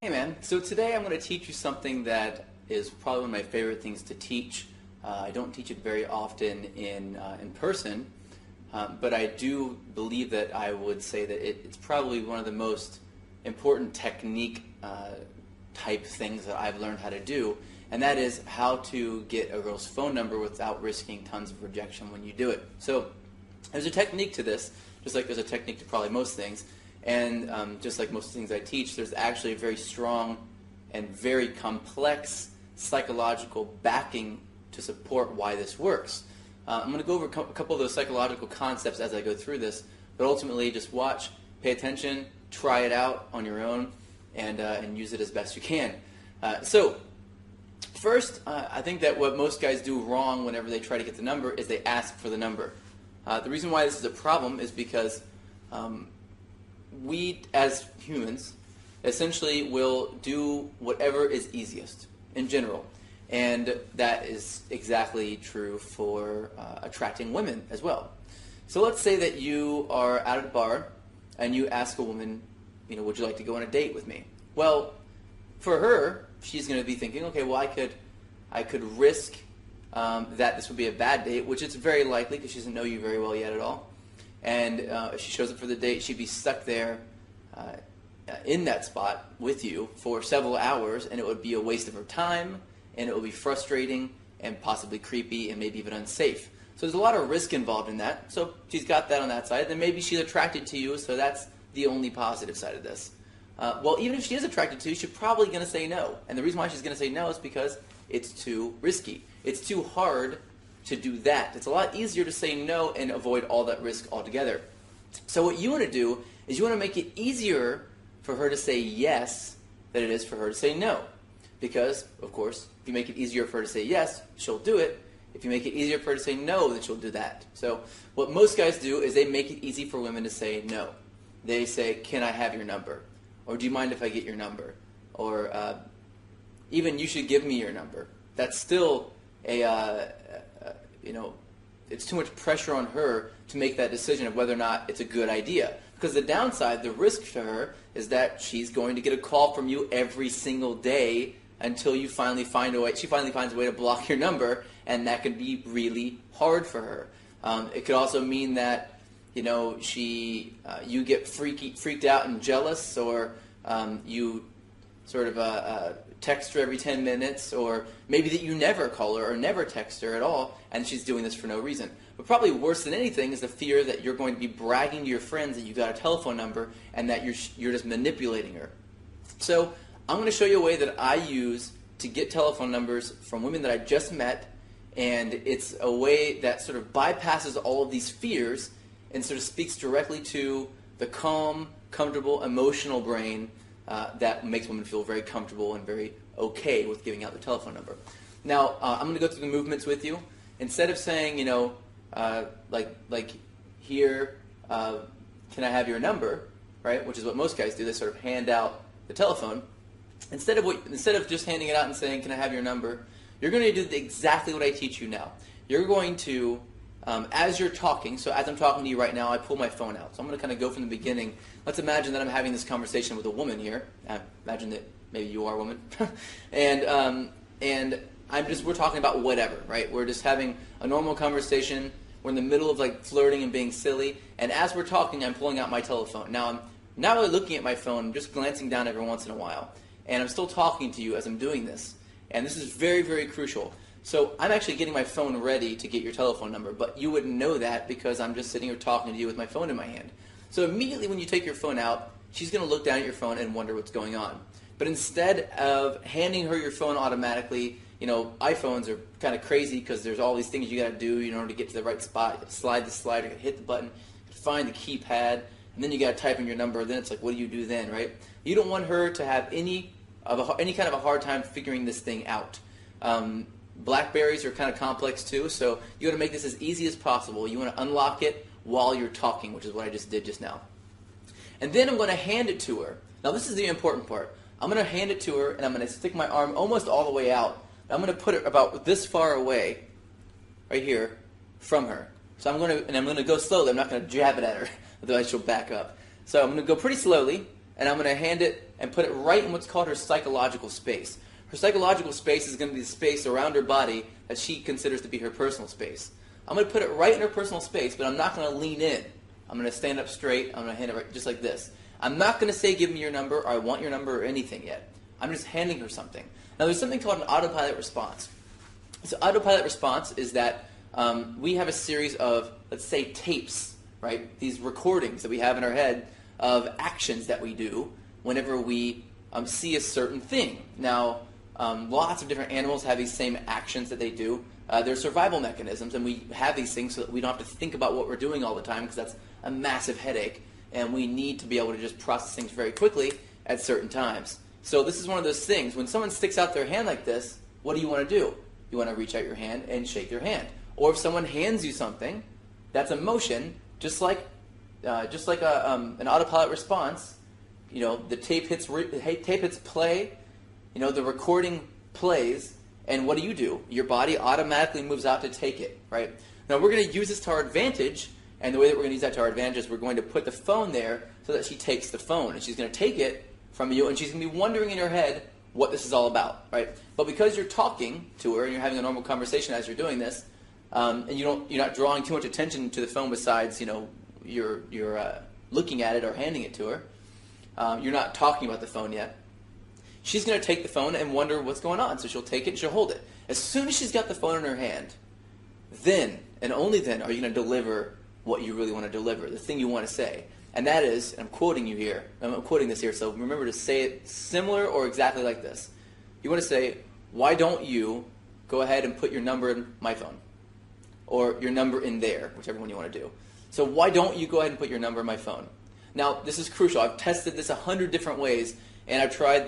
Hey man, so today I'm going to teach you something that is probably one of my favorite things to teach. I don't teach it very often in person, but I do believe that I would say that it's probably one of the most important technique type things that I've learned how to do, and that is how to get a girl's phone number without risking tons of rejection when you do it. So there's a technique to this, just like there's a technique to probably most things. And just like most things I teach, there's actually a very strong and very complex psychological backing to support why this works. I'm going to go over a couple of those psychological concepts as I go through this, but ultimately just watch, pay attention, try it out on your own, and use it as best you can. So first, I think that what most guys do wrong whenever they try to get the number is they ask for the number. The reason why this is a problem is because we, as humans, essentially will do whatever is easiest in general. And that is exactly true for attracting women as well. So let's say that you are out at a bar and you ask a woman, would you like to go on a date with me? Well, for her, she's going to be thinking, okay, well, I could risk that this would be a bad date, which it's very likely because she doesn't know you very well yet at all. And if she shows up for the date, she'd be stuck there in that spot with you for several hours, and it would be a waste of her time, and it would be frustrating and possibly creepy and maybe even unsafe. So there's a lot of risk involved in that. So she's got that on that side. Then maybe she's attracted to you, so that's the only positive side of this. Well, even if she is attracted to you, she's probably going to say no. And the reason why she's going to say no is because it's too risky. It's too hard to do that. It's a lot easier to say no and avoid all that risk altogether. So what you want to do is you want to make it easier for her to say yes than it is for her to say no. Because, of course, if you make it easier for her to say yes, she'll do it. If you make it easier for her to say no, then she'll do that. So what most guys do is they make it easy for women to say no. They say, can I have your number? Or do you mind if I get your number? Or even you should give me your number. That's still it's too much pressure on her to make that decision of whether or not it's a good idea. Because the downside, the risk to her, is that she's going to get a call from you every single day until you finally find a way. She finally finds a way to block your number, and that could be really hard for her. It could also mean that you get freaked out and jealous, or you sort of text her every 10 minutes, or maybe that you never call her or never text her at all, and she's doing this for no reason. But probably worse than anything is the fear that you're going to be bragging to your friends that you got a telephone number and that you're just manipulating her. So I'm going to show you a way that I use to get telephone numbers from women that I just met, and it's a way that sort of bypasses all of these fears and sort of speaks directly to the calm, comfortable, emotional brain that makes women feel very comfortable and very okay with giving out the telephone number. Now, I'm going to go through the movements with you. Instead of saying, like here, can I have your number, right? Which is what most guys do. They sort of hand out the telephone. Instead of just handing it out and saying, can I have your number, you're going to do exactly what I teach you now. You're going to, as you're talking, so as I'm talking to you right now, I pull my phone out. So I'm going to kind of go from the beginning. Let's imagine that I'm having this conversation with a woman here. Imagine that maybe you are a woman. and we're talking about whatever, right? We're just having a normal conversation. We're in the middle of like flirting and being silly. And as we're talking, I'm pulling out my telephone. Now, I'm not really looking at my phone. I'm just glancing down every once in a while. And I'm still talking to you as I'm doing this. And this is very, very crucial. So I'm actually getting my phone ready to get your telephone number, but you wouldn't know that because I'm just sitting here talking to you with my phone in my hand. So immediately when you take your phone out, she's going to look down at your phone and wonder what's going on. But instead of handing her your phone automatically, iPhones are kind of crazy because there's all these things you got to do in order to get to the right spot. You got to slide the slider, hit the button, find the keypad, and then you got to type in your number. Then it's like, what do you do then, right? You don't want her to have any kind of a hard time figuring this thing out. Blackberries are kind of complex too, so you want to make this as easy as possible. You want to unlock it while you're talking, which is what I just did just now. And then I'm going to hand it to her. Now this is the important part. I'm going to hand it to her, and I'm going to stick my arm almost all the way out. I'm going to put it about this far away, right here, from her. So I'm going to go slowly. I'm not going to jab it at her, otherwise she'll back up. So I'm going to go pretty slowly, and I'm going to hand it and put it right in what's called her psychological space. Her psychological space is going to be the space around her body that she considers to be her personal space. I'm going to put it right in her personal space, but I'm not going to lean in. I'm going to stand up straight. I'm going to hand it right, just like this. I'm not going to say, give me your number, or I want your number, or anything yet. I'm just handing her something. Now, there's something called an autopilot response. So autopilot response is that we have a series of, let's say, tapes, right? These recordings that we have in our head of actions that we do whenever we see a certain thing. Now, lots of different animals have these same actions that they do. They're survival mechanisms, and we have these things so that we don't have to think about what we're doing all the time, because that's a massive headache, and we need to be able to just process things very quickly at certain times. So this is one of those things. When someone sticks out their hand like this, what do you want to do? You want to reach out your hand and shake their hand. Or if someone hands you something, that's a motion, just like an autopilot response. You know, the tape hits play. You know, the recording plays, and what do? Your body automatically moves out to take it, right? Now we're going to use this to our advantage, and the way that we're going to use that to our advantage is we're going to put the phone there so that she takes the phone, and she's going to take it from you, and she's going to be wondering in her head what this is all about, right? But because you're talking to her and you're having a normal conversation as you're doing this, and you're not drawing too much attention to the phone besides, you know, you're looking at it or handing it to her. You're not talking about the phone yet. She's going to take the phone and wonder what's going on. So she'll take it and she'll hold it. As soon as she's got the phone in her hand, then and only then are you going to deliver what you really want to deliver, the thing you want to say. And that is, and I'm quoting you here, I'm quoting this here, so remember to say it similar or exactly like this. You want to say, why don't you go ahead and put your number in my phone? Or your number in there, whichever one you want to do. So why don't you go ahead and put your number in my phone? Now, this is crucial. I've tested this 100 different ways, and I've tried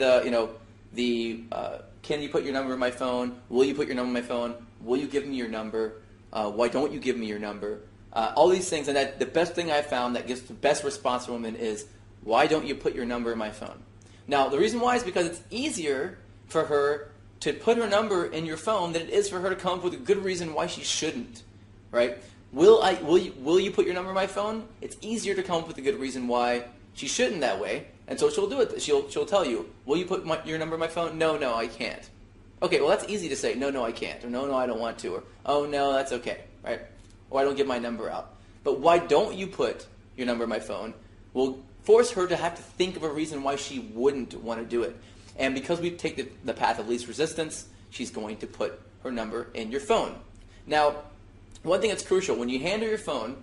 can you put your number in my phone? Will you put your number in my phone? Will you give me your number? Why don't you give me your number? All these things, and the best thing I've found that gives the best response from women is, why don't you put your number in my phone? Now, the reason why is because it's easier for her to put her number in your phone than it is for her to come up with a good reason why she shouldn't, right? Will you put your number in my phone? It's easier to come up with a good reason why she shouldn't that way, and so she'll do it. She'll tell you, will you put your number in my phone? No, I can't. Okay, well, that's easy to say, no, I can't, or no, I don't want to, or oh, no, that's okay, right? Or I don't give my number out. But why don't you put your number in my phone will force her to have to think of a reason why she wouldn't want to do it. And because we take the path of least resistance, she's going to put her number in your phone. Now, one thing that's crucial, when you hand her your phone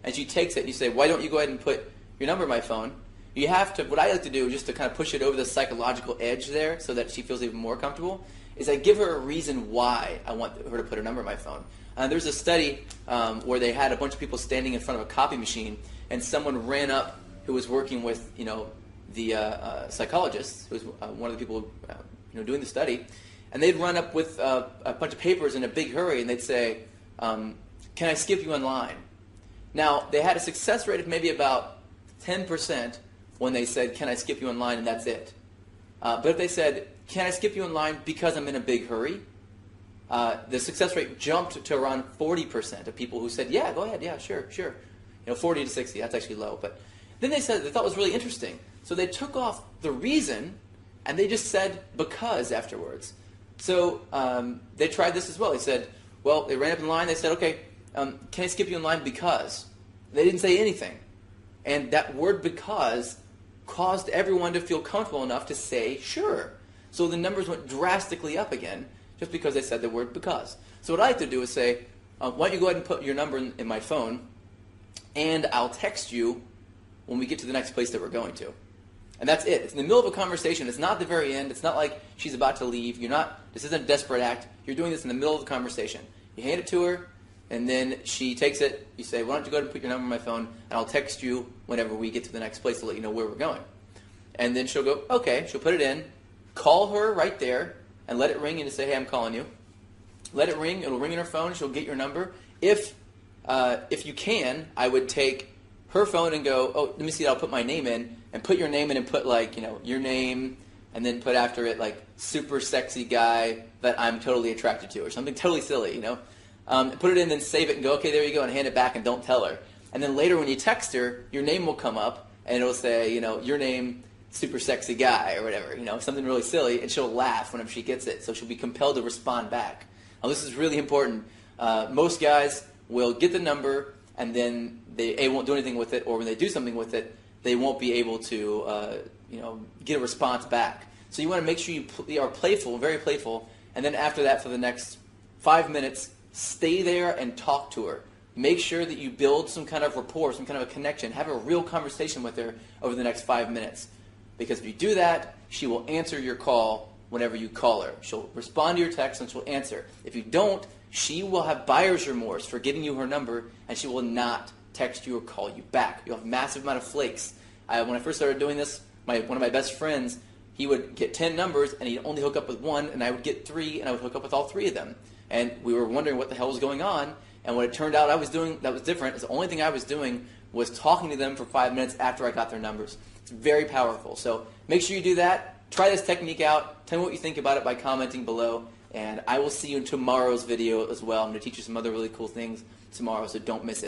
and she takes it and you say, why don't you go ahead and put your number in my phone, you have to, what I like to do just to kind of push it over the psychological edge there so that she feels even more comfortable, is I give her a reason why I want her to put her number in my phone. There's a study where they had a bunch of people standing in front of a copy machine, and someone ran up who was working with, the psychologist, who was one of the people, doing the study, and they'd run up with a bunch of papers in a big hurry, and they'd say, "Can I skip you in line?" Now, they had a success rate of maybe about 10% when they said, "Can I skip you in line?" and that's it. But if they said, "Can I skip you in line because I'm in a big hurry?" The success rate jumped to around 40% of people who said, "Yeah, go ahead, yeah, sure." 40 to 60, that's actually low. But then they said, they thought it was really interesting. So they took off the reason, and they just said because afterwards. So they tried this as well. They said, well, they ran up in line, they said, okay, can I skip you in line because? They didn't say anything. And that word because caused everyone to feel comfortable enough to say sure. So the numbers went drastically up again, just because they said the word because. So what I like to do is say, why don't you go ahead and put your number in my phone, and I'll text you when we get to the next place that we're going to. And that's it. It's in the middle of a conversation. It's not the very end. It's not like she's about to leave. This isn't a desperate act. You're doing this in the middle of the conversation. You hand it to her, and then she takes it. You say, why don't you go ahead and put your number in my phone, and I'll text you whenever we get to the next place to let you know where we're going. And then she'll go, okay. She'll put it in, call her right there, and let it ring, and just say, hey, I'm calling you. Let it ring. It'll ring in her phone. She'll get your number. If you can, I would take her phone and go, oh, let me see, I'll put my name in, and put your name in and put, your name, and then put after it, super sexy guy that I'm totally attracted to, or something totally silly, Put it in, then save it, and go, okay, there you go, and hand it back, and don't tell her. And then later when you text her, your name will come up, and it'll say, your name, super sexy guy or whatever, something really silly, and she'll laugh whenever she gets it. So she'll be compelled to respond back. Now this is really important. Most guys will get the number and then they won't do anything with it, or when they do something with it, they won't be able to get a response back. So you want to make sure you are playful, very playful, and then after that, for the next 5 minutes, stay there and talk to her. Make sure that you build some kind of rapport, some kind of a connection. Have a real conversation with her over the next 5 minutes. Because if you do that, she will answer your call whenever you call her. She'll respond to your text and she'll answer. If you don't, she will have buyer's remorse for giving you her number, and she will not text you or call you back. You'll have a massive amount of flakes. When I first started doing this, one of my best friends, he would get 10 numbers and he'd only hook up with one, and I would get 3 and I would hook up with all 3 of them. And we were wondering what the hell was going on, and what it turned out I was doing that was different is the only thing I was doing was talking to them for 5 minutes after I got their numbers. It's very powerful. So make sure you do that. Try this technique out. Tell me what you think about it by commenting below. And I will see you in tomorrow's video as well. I'm going to teach you some other really cool things tomorrow, so don't miss it.